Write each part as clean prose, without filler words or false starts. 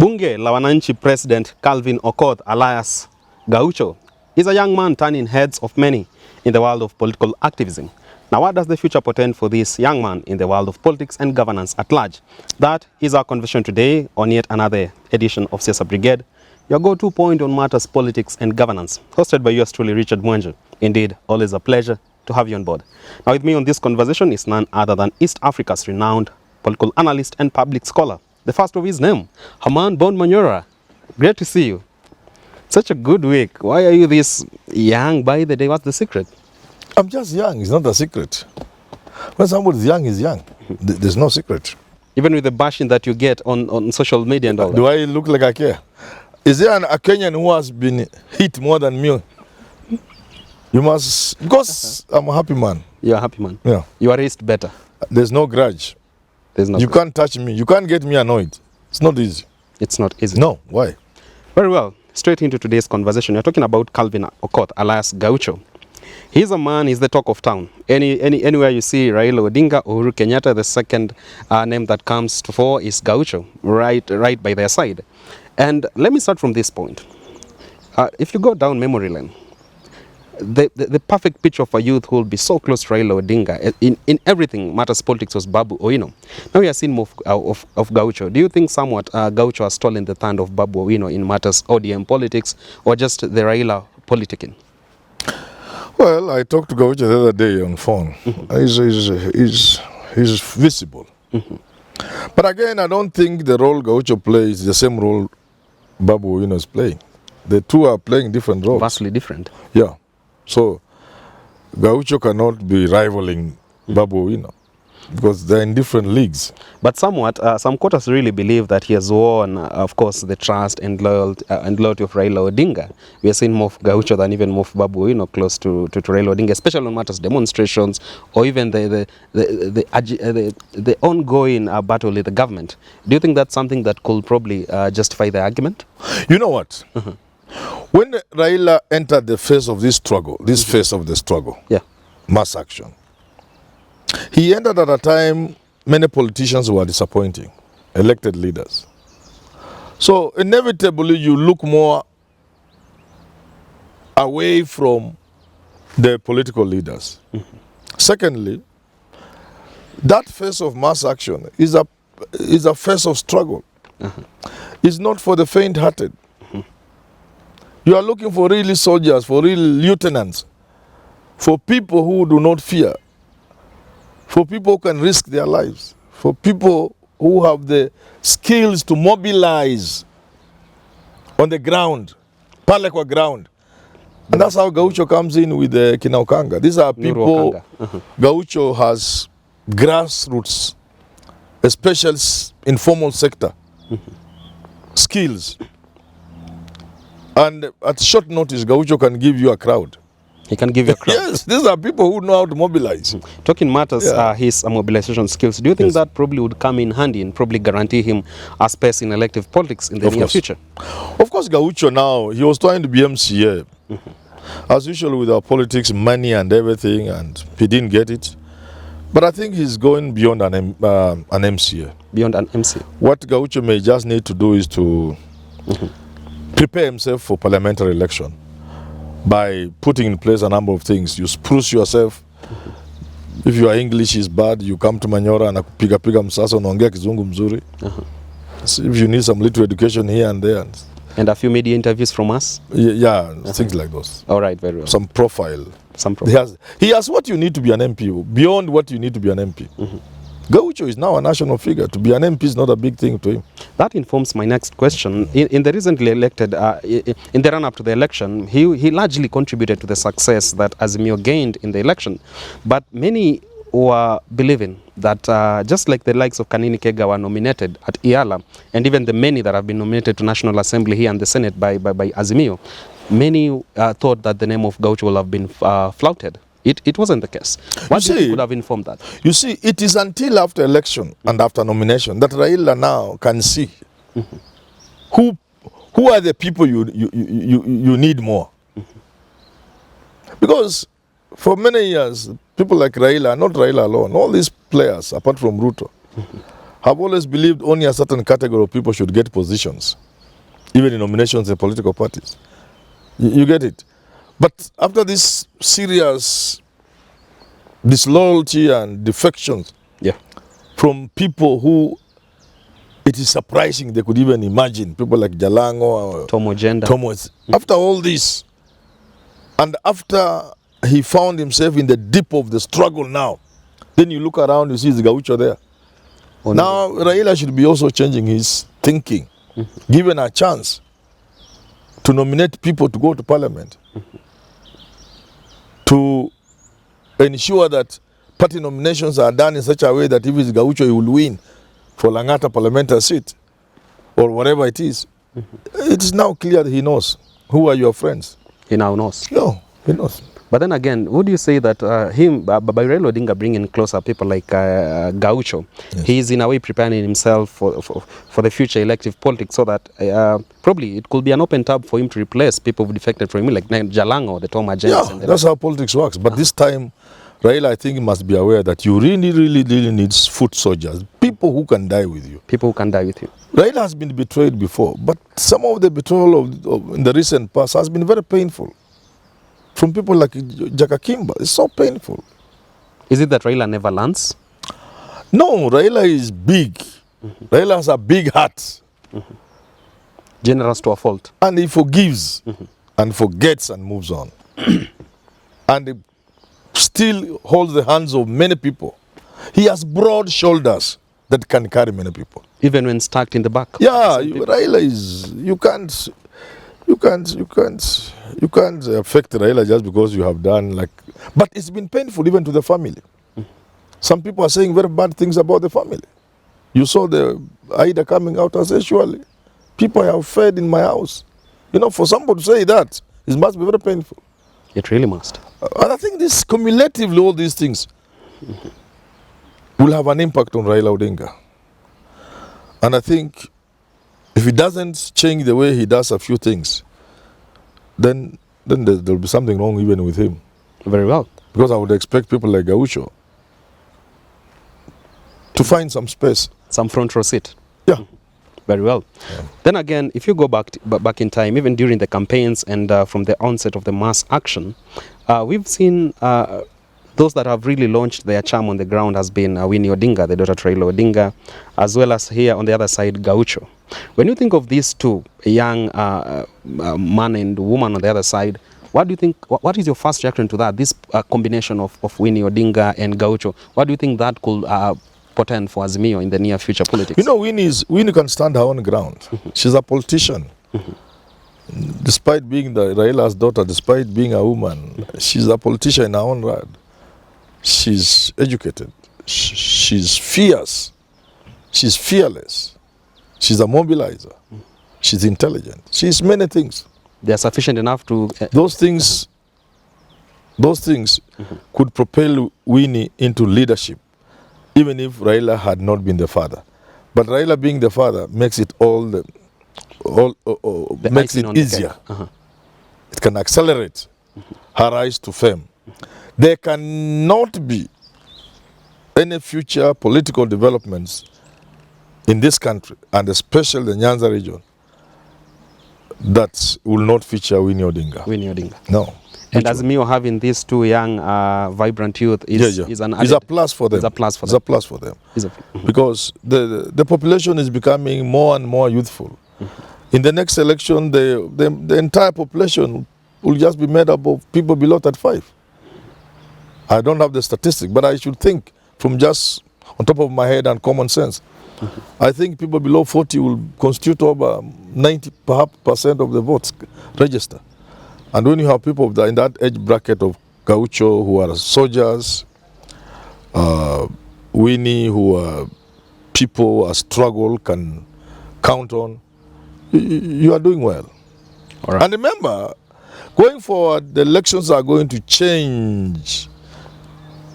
Bunge la Wananchi President Calvin Okoth alias Gaucho is a young man turning heads of many in the world of political activism. Now, what does the future portend for this young man in the world of politics and governance at large? That is our conversation today on yet another edition of Siasa Brigade, your go-to point on matters politics and governance, hosted by yours truly, Richard Mwanjo. Indeed, always a pleasure to have you on board. Now, with me on this conversation is none other than East Africa's renowned political analyst and public scholar, the first of his name, Herman Manyora. Great to see you. Such a good week. Why are you this young by the day? What's the secret? I'm just young. It's not a secret. When somebody's young, he's young. There's no secret. Even with the bashing that you get on social media and all that. Do I look like I care? Is there a Kenyan who has been hit more than me? You must, because I'm a happy man. You're a happy man. Yeah. You are raised better. There's no grudge. There's no. You can't touch me. You can't get me annoyed. It's not easy. It's not easy. No. Why? Very well. Straight into today's conversation. You're talking about Calvin Okoth, alias Gaucho. He's a man, he's the talk of town. Anywhere you see Raila Odinga or Uhuru Kenyatta, the second name that comes to fore is Gaucho, right by their side. And let me start from this point. If you go down memory lane, the perfect picture of a youth who will be so close to Raila Odinga in everything matters politics was Babu Owino. Now we are seeing more of Gaucho. Do you think somewhat Gaucho has stolen the thunder of Babu Owino in matters ODM politics or just the Raila politicking? Well, I talked to Gaucho the other day on phone. He's visible. But again, I don't think the role Gaucho plays is the same role Babu Owino is playing. The two are playing different roles. Vastly different. Yeah. So, Gaucho cannot be rivaling Babu Owino because they're in different leagues. But somewhat, some quarters really believe that he has won, of course, the trust and loyalty of Raila Odinga. We are seeing more of Gaucho than even more of Babu Owino close to Raila Odinga, especially on matters demonstrations or even the ongoing battle with the government. Do you think that's something that could probably justify the argument? You know what? When Raila entered the phase of this struggle, phase of the struggle, yeah, mass action, he entered at a time many politicians were disappointing, elected leaders. So inevitably you look more away from the political leaders. Secondly, that phase of mass action is a phase of struggle. It's not for the faint-hearted. You are looking for really soldiers, for real lieutenants, for people who do not fear, for people who can risk their lives, for people who have the skills to mobilize on the ground, Palekwa ground. And that's how Gaucho comes in with the Kinaukanga. These are people, Gaucho has grassroots, especially informal sector, skills. And at short notice, Gaucho can give you a crowd. He can give you a crowd. Yes, these are people who know how to mobilize. Talking matters, his mobilization skills. Do you think that probably would come in handy and probably guarantee him a space in elective politics in the near future? Of course, Gaucho now, he was trying to be MCA. As usual with our politics, money and everything, and he didn't get it. But I think he's going beyond an MCA. Beyond an MCA. What Gaucho may just need to do is to prepare himself for parliamentary election by putting in place a number of things. You spruce yourself. If your English is bad, you come to Manyora and piga msasa unaongea kizungu mzuri. So if you need some little education here and there. And a few media interviews from us? Yeah, things like those. All right, very well. Some profile. He has what you need to be an MP, beyond what you need to be an MP. Gaucho is now a national figure. To be an MP is not a big thing to him. That informs my next question. In the recently elected, in the run-up to the election, he largely contributed to the success that Azimio gained in the election. But many were believing that just like the likes of Kanini, Kega were nominated at Iala, and even the many that have been nominated to National Assembly here and the Senate by Azimio, many thought that the name of Gaucho will have been flouted. It wasn't the case. What do you think would have informed that? You see, it is until after election and after nomination that Raila now can see who are the people you need more. Because for many years, people like Raila, not Raila alone, all these players, apart from Ruto, have always believed only a certain category of people should get positions, even in nominations in political parties. You get it? But after this serious disloyalty and defections from people who it is surprising they could even imagine, people like Jalango or Tomo. After all this, and after he found himself in the deep of the struggle now, then you look around, you see the Gaucho there. Now Raila should be also changing his thinking, given a chance to nominate people to go to parliament, to ensure that party nominations are done in such a way that if it's Gaucho, he will win for Langata parliamentary seat or whatever it is. It is now clear that he knows who are your friends. He now knows. No, he knows. But then again, would you say that by Raila Odinga bringing closer people like Gaucho, he's in a way preparing himself for the future elective politics, so that probably it could be an open tab for him to replace people who defected from him, like Jalango or the Tom Agents. Yeah, that's how politics works. But this time, Raila, I think, must be aware that you really need foot soldiers, people who can die with you. People who can die with you. Raila has been betrayed before, but some of the betrayal in the recent past has been very painful. From people like Jakakimba, it's so painful. Is it that Raila never learns? No, Raila is big. Raila has a big heart. Generous to a fault. And he forgives and forgets and moves on. And he still holds the hands of many people. He has broad shoulders that can carry many people. Even when stacked in the back. Yeah, Raila is, you can't affect Raila just because you have done like, but it's been painful even to the family. Some people are saying very bad things about the family. You saw the Aida coming out and say, surely people I have fed in my house. You know, for somebody to say that, it must be very painful. It really must. And I think this cumulatively, all these things will have an impact on Raila Odinga. And I think if he doesn't change the way he does a few things, then there'll be something wrong even with him. Very well. Because I would expect people like Gaucho to find some space. Some front row seat. Yeah. Very well. Yeah. Then again, if you go back in time, even during the campaigns and from the onset of the mass action, we've seen those that have really launched their charm on the ground has been Winnie Odinga, the daughter of Raila Odinga, as well as here on the other side, Gaucho. When you think of these two, a young man and woman on the other side, what do you think? What is your first reaction to that? This combination of Winnie Odinga and Gaucho. What do you think that could portend for Azimio in the near future politics? You know, Winnie can stand her own ground. She's a politician. Despite being the Raila's daughter, despite being a woman, she's a politician in her own right. She's educated. She's fierce. She's fearless. She's a mobilizer. She's intelligent. She's many things. They are sufficient enough to... Those things could propel Winnie into leadership, even if Raila had not been the father. But Raila being the father makes it makes it easier. It can accelerate her rise to fame. There cannot be any future political developments in this country, and especially the Nyanza region, that will not feature Winnie Odinga. Winnie Odinga. No. And Azimio having these two young, vibrant youth is an added, it's a plus for them. It's a plus for them. It's a plus for them. Because the population is becoming more and more youthful. In the next election, the entire population will just be made up of people below 35. I don't have the statistic, but I should think from just on top of my head and common sense. I think people below 40 will constitute over 90% of the votes register. And when you have people in that age bracket of Gaucho who are soldiers, Winnie who are people a struggle can count on, you are doing well. All right. And remember, going forward, the elections are going to change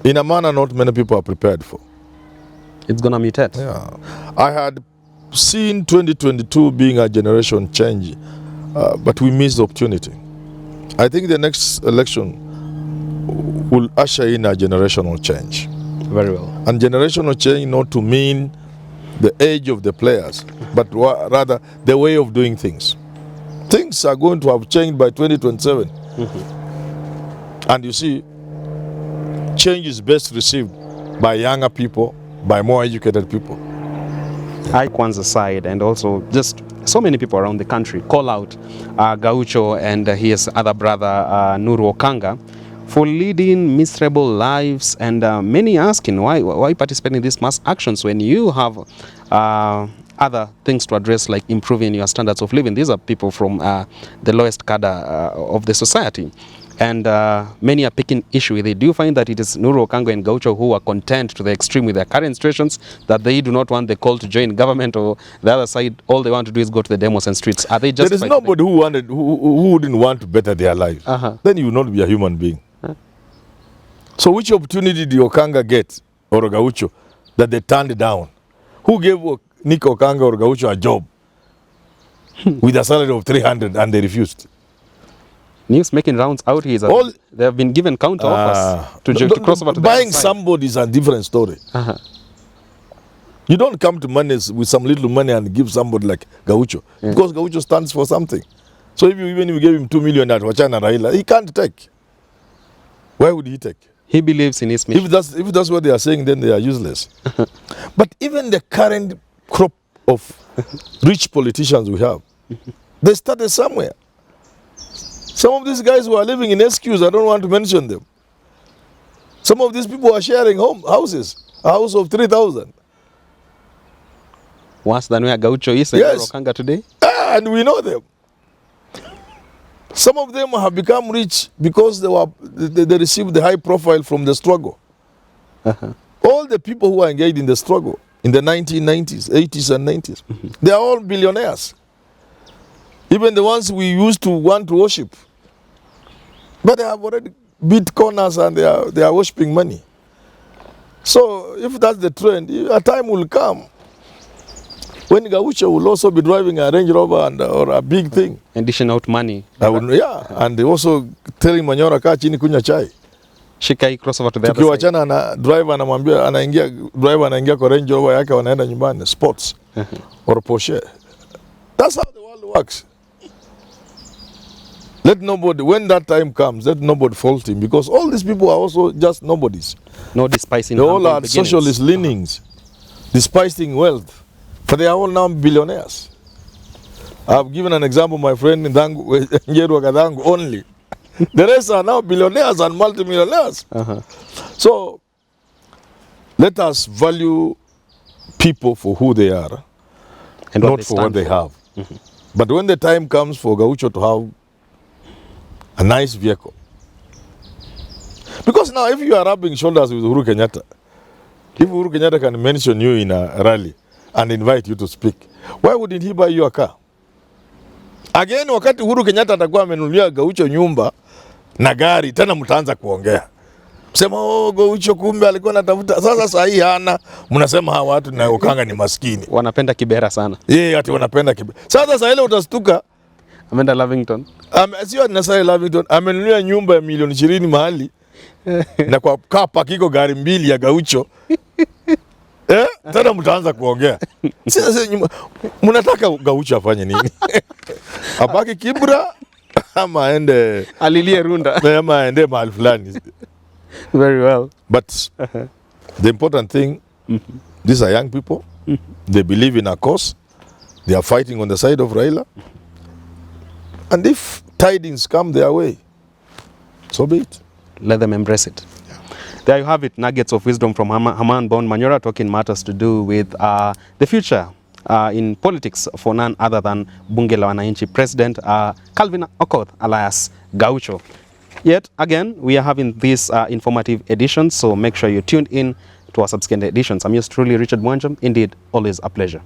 in a manner not many people are prepared for. It's going to mutate. Yeah. I had seen 2022 being a generation change, but we missed the opportunity. I think the next election will usher in a generational change. Very well. And generational change not to mean the age of the players, but rather the way of doing things. Things are going to have changed by 2027. And you see, change is best received by younger people, by more educated people. Kwanzaa side, and also just so many people around the country call out Gaucho and his other brother Nuru Okanga for leading miserable lives, and many asking why participate in these mass actions when you have other things to address, like improving your standards of living. These are people from the lowest cadre of the society, and many are picking issue with it. Do you find that it is Nuru Okanga and Gaucho who are content to the extreme with their current situations, that they do not want the call to join government, or the other side, all they want to do is go to the demos and streets? Are they just... There is nobody who wouldn't want to better their lives. Then you will not be a human being. So which opportunity did Okanga get, or Gaucho, that they turned down? Who gave Nick Okanga or Gaucho a job with a salary of 300 and they refused? News making rounds out here is that they have been given counter offers to cross over to the buying somebody is a different story. You don't come to money with some little money and give somebody like Gaucho, because Gaucho stands for something. So even if you gave him 2 million at Wachana Raila, he can't take. Why would he take? He believes in his mission. If that's what they are saying, then they are useless. But even the current crop of rich politicians we have, they started somewhere. Some of these guys who are living in SQs, I don't want to mention them. Some of these people are sharing houses, a house of 3,000. Worse than where Gaucho is and Okanga today? And we know them. Some of them have become rich because they received the high profile from the struggle. All the people who are engaged in the struggle in the 1990s, 80s and 90s, they are all billionaires. Even the ones we used to want to worship. But they have already beat corners and they are worshipping money. So if that's the trend, a time will come when Gaucho will also be driving a Range Rover or a big thing. And dishing out money. And they also telling Manyora kaa chini kunywa chai. Shikai crossover to the other side. Tukiwachana na driver anaingia kwa Range Rover yake wanaenda nyumbani, sports or Porsche. That's how the world works. Let nobody, when that time comes, let nobody fault him, because all these people are also just nobodies. No despising. They all are socialist leanings, despising wealth, but they are all now billionaires. I've given an example, my friend Njeru Kadangu only. The rest are now billionaires and multimillionaires. So let us value people for who they are, and not for what they have. But when the time comes for Gaucho to have a nice vehicle, because now if you are rubbing shoulders with Uhuru Kenyatta, if Uhuru Kenyatta can mention you in a rally and invite you to speak, why wouldn't he buy you a car? Again, wakati Uhuru Kenyatta atakuwa amenunulia Gaucho nyumba na gari, tena mtaanza kuongea. Msema Gaucho kumbe alikuwa anatafuta. Sasa saa hii hana, mnasema hawa watu na Okanga ni maskini. Wanapenda kibera sana. Ati wanapenda kibera. Sasa saa ile utastuka. Ameenda Lavington. Sio anasai Lavington, amenunulia nyumba ya milioni 20 mahali. Na kwa kapa kiko gari mbili ya Gaucho. Tena mtaanza kuongea. Sasa mnataka Gaucho afanye nini? Abaki Kibra ama aende alilie Runda. Ama aende mahali fulani. Very well. But the important thing, these are young people. They believe in a cause. They are fighting on the side of Raila. And if tidings come their way, so be it. Let them embrace it. There you have it, nuggets of wisdom from Herman Manyora, talking matters to do with the future in politics for none other than Bunge la Wananchi President Calvin Okoth alias Gaucho. Yet again, we are having this informative edition, so make sure you tuned in to our subsequent editions. I'm yours truly, Richard Mwanjam. Indeed, always a pleasure.